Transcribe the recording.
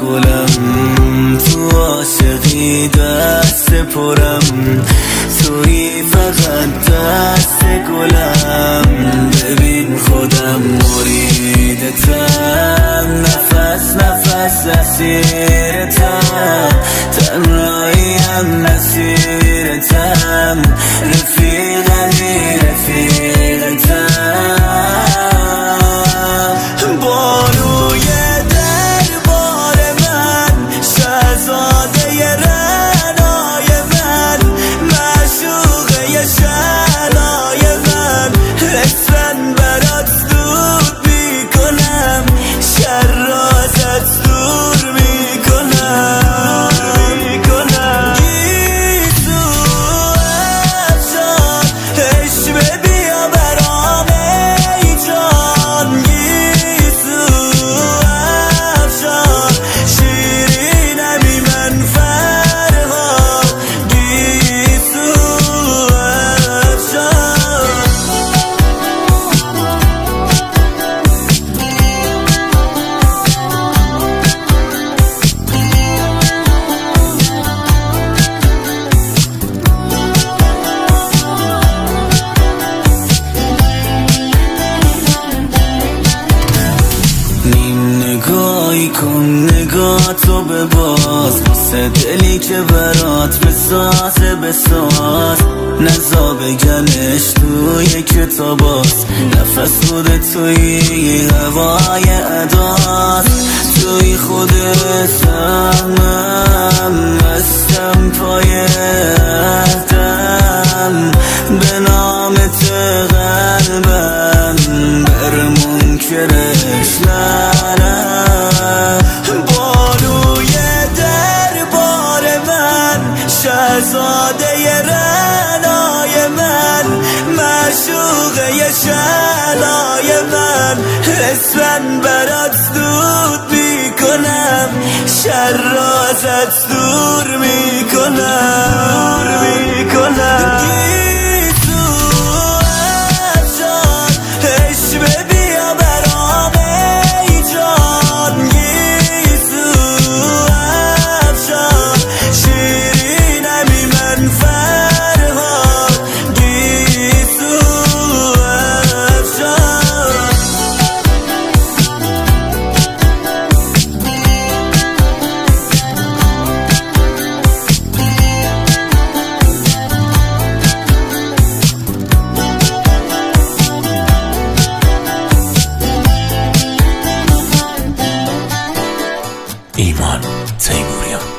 گلم، تو عاشقی دست پرم، تویی فقط دست گلم. ببین خودم مریدتم، نفس نفس اسیرتم، تنهاییم نصیرتم، رفیقمی رفیقتم. بانوی دربار من، شهزاده رعنای من، معشوقه شعلای من، اسفن برات دود میکنم، شر را ازت دور میکنم. گیسو افشان عشق بیا برام ای جان، گیسو افشان شیرینمی من فرهاد، گیسو افشان. نیم نگاهی کن نگاهتو بباز، واسه دلی که برات بسازه بساز، نزا بگنش توی کتاباست، نفس خود توی هوای اداست، توی خود سهمم، هستم پای عهدم، به نامت قلبم بر منکرش نرم. بانوی دربار من، شهزاده رعنای من، معشوقه شعلای من، اسفن برات دود میکنم، شر را ازت دور میکنم. گیسو افشان عشق بیا برام ای جان، گیسو افشان شیرینمی من فرهاد، گیسو افشان. ایمان تیموریان.